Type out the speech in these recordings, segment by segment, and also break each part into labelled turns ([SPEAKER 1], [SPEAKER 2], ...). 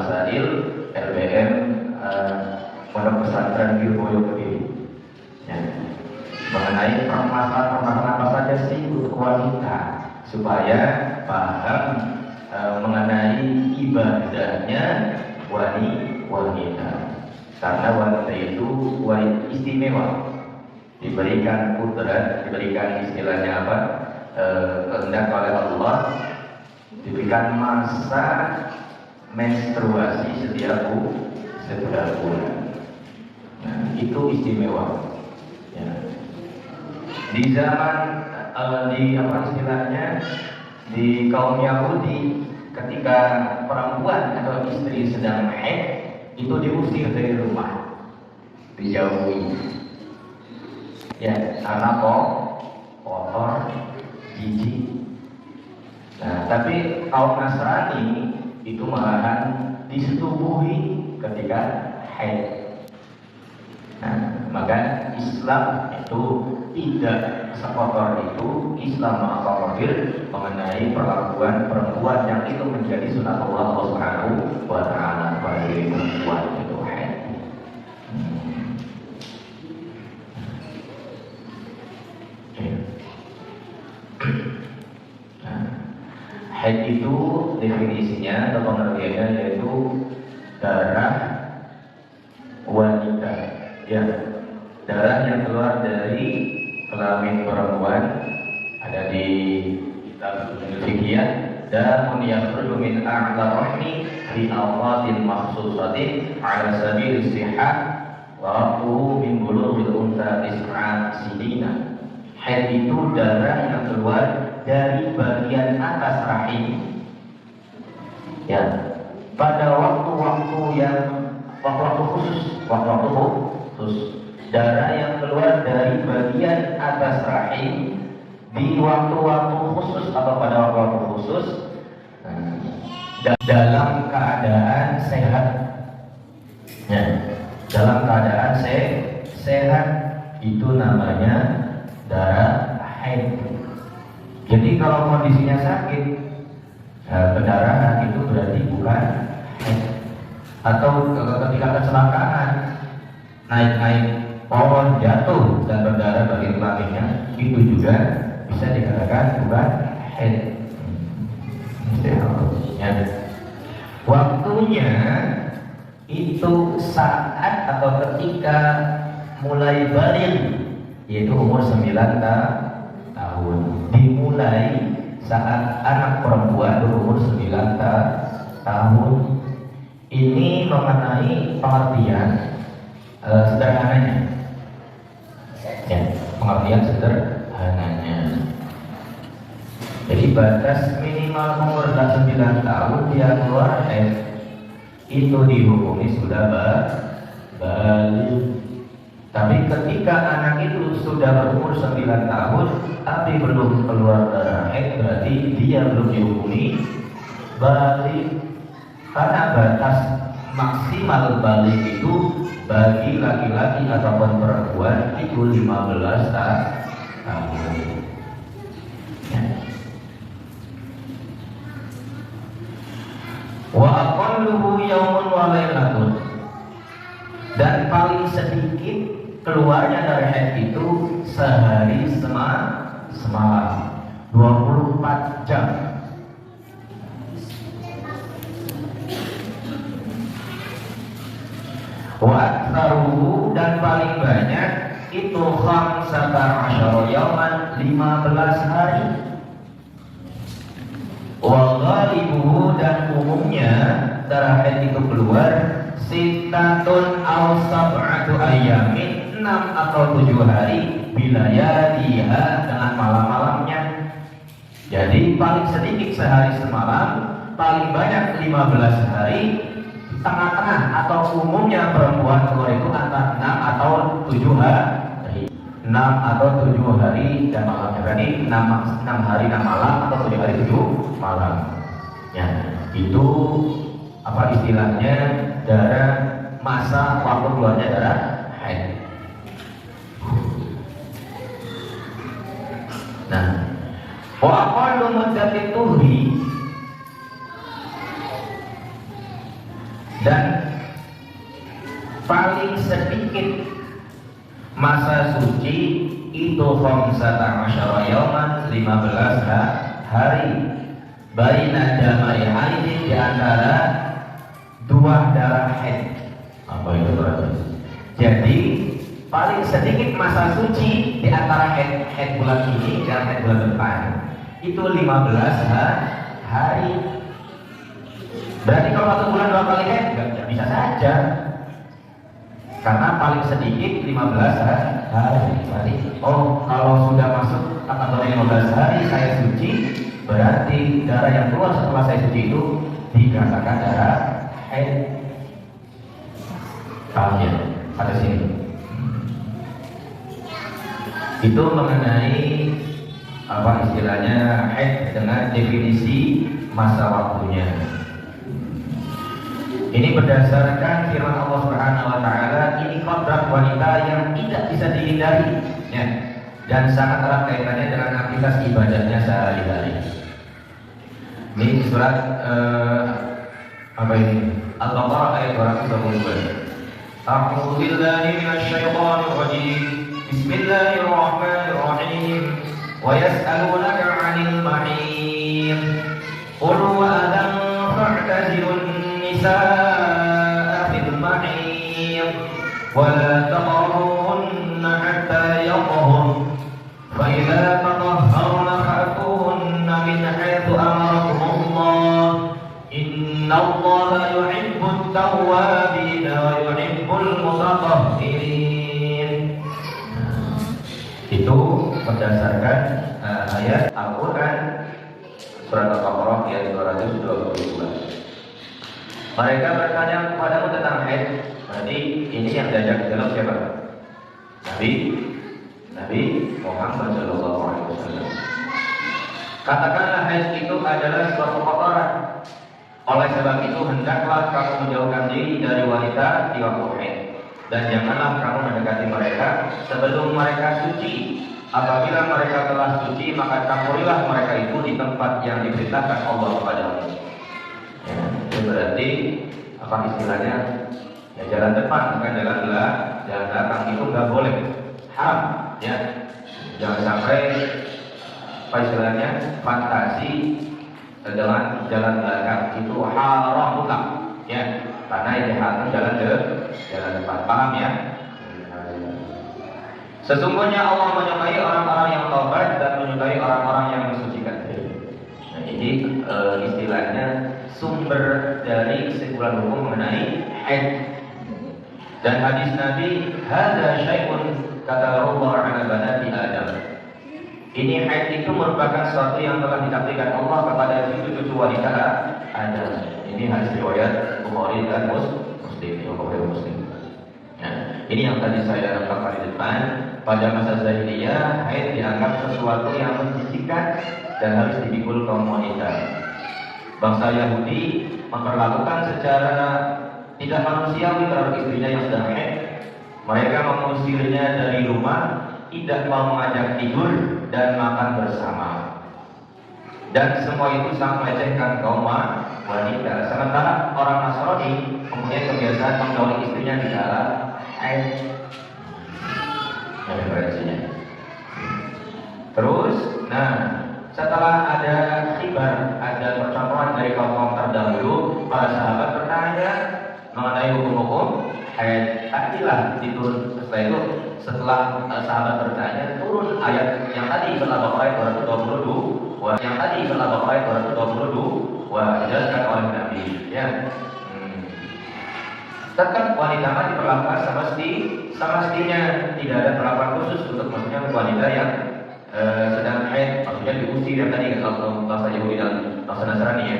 [SPEAKER 1] Masail LBM Pondok Pesantren Wirboyo Kediri, ya, mengenai permasalahan apa saja sih untuk wanita supaya paham mengenai ibadahnya wanita, karena wanita itu istimewa, diberikan kudrat, diberikan istilahnya apa, kehendak oleh Allah, diberikan masa menstruasi setiap bulan. Nah, itu istimewa. Ya. Di zaman di kaum Yahudi, ketika perempuan atau istri sedang haid itu diusir dari rumah, dijauhi. Ya, karena kotor, jijik. Nah, tapi kaum Nasrani itu malahan disetubuhi ketika haid. Nah, maka Islam itu tidak sekotor itu. Islam mengakomodir mengenai perlakuan perempuan yang itu menjadi sunat Allah Subhanahu wa Ta'ala bagi perempuan itu haid. Haid itu definisinya atau pengertiannya yaitu darah wanita, ya, darah yang keluar dari kelamin perempuan. Ada di kitab fikih, dan yakhruju min a'la rahmi fi awqatin makhsusatin ala sabil sihah wa min bulughil unsa tis'a sinina. Haid itu darah yang keluar dari bagian atas rahim, ya, pada waktu-waktu khusus, darah yang keluar dari bagian atas rahim di waktu-waktu khusus atau pada waktu-waktu khusus, dalam keadaan sehat, ya, dalam keadaan sehat, itu namanya darah haid. Jadi kalau kondisinya sakit, pendarahan itu berarti bukan haid. Atau ketika kecelakaan, naik pohon jatuh dan berdarah bagian kelaminnya, itu juga bisa dikatakan bukan haid. Ya. Waktunya itu saat atau ketika mulai balik, yaitu umur 9 tahun. Dimulai saat anak perempuan berumur 9 tahun. Ini mengenai pengertian sederhananya, ya, pengertian sederhananya. Jadi batas minimal umur 9 tahun dia keluar haid, itu dihukumi sudah balik. Tapi ketika anak itu sudah berumur 9 tahun tapi belum keluar darah haid, berarti dia belum dihukumi balik. Karena batas maksimal balik itu bagi laki-laki ataupun perempuan itu 15 tahun. Ya. Wa aqalluhu yawmun wa lailatun, dan paling sedikit keluarnya dari haid itu sehari semalam, 24 jam. Wa aktsaruhu, dan paling banyak itu 15 yauman, 15 hari. Wa ghalibuhu, dan umumnya darah haid itu keluar sitatun aw sab'atu ayamin, 6 atau 7 hari, bilayaliha, dengan malam-malamnya. Jadi paling sedikit sehari semalam, paling banyak 15 hari, tengah-tengah atau umumnya perempuan keluar itu antara 6 atau 7 hari. 6 atau 7 hari dan malamnya, berarti 6 hari 6 malam atau 7 hari 7 malam. Ya, itu apa istilahnya, darah masa waktu keluarnya darah haid. Nah, wa aqallu muddati tuhri, paling sedikit masa suci itu khamsata asyara yauman, 15 hari. Baina damai haidin, di antara dua darah haid. Apa itu berarti? Jadi paling sedikit masa suci di antara haid bulan ini dan haid bulan depan itu 15 hari. Berarti kalau 1 bulan 2 kali haid nggak bisa saja. Karena paling sedikit 15 hari. Berarti kalau sudah masuk kategori 15 hari saya suci, berarti darah yang keluar setelah saya suci itu dikatakan darah haid. Paham ya? Pada sini. Itu mengenai apa istilahnya haid dengan definisi masa waktunya. Ini berdasarkan firman Allah Subhanahu wa taala, ini kodrat wanita yang tidak bisa dihindari ya, dan sangat erat kaitannya dengan aktivitas ibadahnya sehari-hari. Ini surat apa ini? Al-Baqarah ayat 222. A'udzu billahi minasy syaithanir rajim. Bismillahirrahmanirrahim. Wa yas'alunaka 'anil mahid. Qul huwa adhan fa'tazilun nisaa fil mahid wa la taqrabuhunna hatta yatahharna. Fa idza tatahharna fa'tuhunna min haythu amarakumullah. Innallaha yuhibbut tawwabin wa yuhibbul mutatahhirin. Itu berdasarkan ayat Al-Quran surat Al-Baqarah ayat 222. Mereka bertanya kepadamu tentang haid. Berarti ini yang diajak dalam siapa? Nabi Muhammad SAW. Katakanlah haid itu adalah suatu kotoran. Oleh sebab itu hendaklah kamu menjauhkan diri dari wanita di waktu haid, dan janganlah kamu mendekati mereka sebelum mereka suci. Apabila mereka telah suci, maka campurilah mereka itu di tempat yang diperintahkan Allah kepadamu. Ya, itu berarti apa istilahnya? Ya, jalan depan bukan jalan belakang itu nggak boleh, haram. Ya, jangan sampai apa istilahnya fantasi dengan jalan belakang itu haram mutlak. Ya, karena ini haram jalan depan. Paham ya? Sesungguhnya Allah menyukai orang-orang yang taubat dan menyukai orang-orang yang mensucikan diri. Nah, ini istilahnya sumber dari kesimpulan hukum mengenai haid. Dan hadis Nabi, hadza syai'un kata Allah ala banati Adam. Ini haid itu merupakan sesuatu yang telah ditakdirkan Allah kepada cucu-cucu wanita Adam. Ini hadis riwayat Bukhari dan Muslim. Nah, ini yang tadi saya katakan di depan. Pada masa jahiliyah, haid dianggap sesuatu yang menjijikkan dan harus dipikul kaum wanita. Bangsa Yahudi memperlakukan secara tidak manusiawi terhadap istrinya yang sedang haid. Mereka mengusirnya dari rumah, tidak mau mengajak tidur dan makan bersama. Dan semua itu sangat melecehkan kaum wanita. Sementara orang Nasrani mempunyai kebiasaan menggauli istrinya di kala haid. Ada referensinya. Terus, setelah ada khibar, ada percontohan dari kaum terdahulu, para sahabat bertanya mengenai hukum-hukum haid. Tadilah diturun setelah itu, setelah sahabat bertanya, turun ayat yang tadi setelah Baqarah 222, yang tadi setelah Baqarah 222, dijelaskan oleh Nabi. Ya. Tetap wanita kan diperlakukan sama mestinya, tidak ada perlakuan khusus untuk maksudnya wanita yang sedang haid, maksudnya diusir yang tadi kalau bahasa Yahudi dan bahasa Nasrani ya.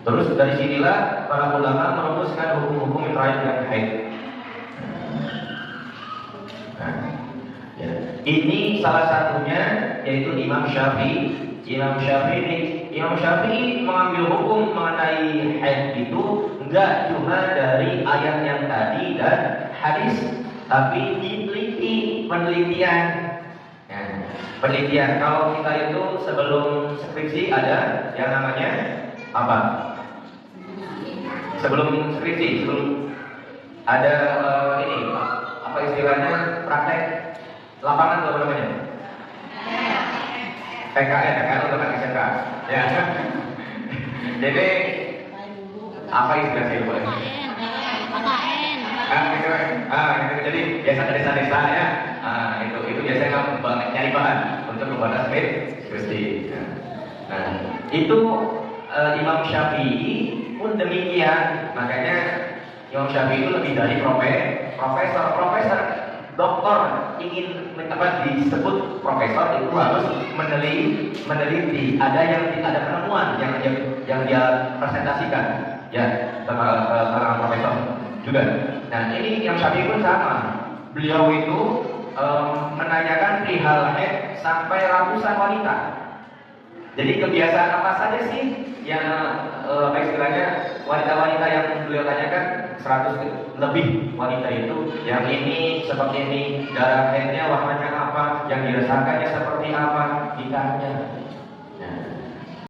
[SPEAKER 1] Terus dari sinilah para ulama merumuskan hukum-hukum yang terkait dengan haid. Ini salah satunya yaitu Imam Syafi'i. Imam Syafi'i mengambil hukum mengenai haid itu enggak cuma dari ayat yang tadi dan hadis, tapi diteliti penelitian. Penelitian, kalau kita itu sebelum skripsi ada yang namanya apa? sebelum skripsi, sebelum ada ini apa istilahnya praktek lapangan atau apa namanya? PKN, PKN untuk anak SMK. Ya. Jadi apa istilahnya itu boleh?
[SPEAKER 2] KKN.
[SPEAKER 1] Itu jadi biasa dari desa-desa ya. Itu biasanya nyari bahan untuk membuat skripsi. Nah, itu Imam Syafi'i pun demikian. Makanya Imam Syafi'i itu lebih dari profesor, doktor. Ingin disebut profesor itu harus meneliti. Ada penemuan yang dia presentasikan ya tentang profesor juga. Nah ini Imam Syafi'i pun sama. Beliau itu menanyakan perihal haid sampai ratusan wanita. Jadi kebiasaan apa saja sih yang apa istilahnya wanita-wanita yang beliau tanyakan? 100 lebih wanita itu. Yang ini seperti ini, darah haidnya warnanya apa, yang dirasakannya seperti apa, ditanya.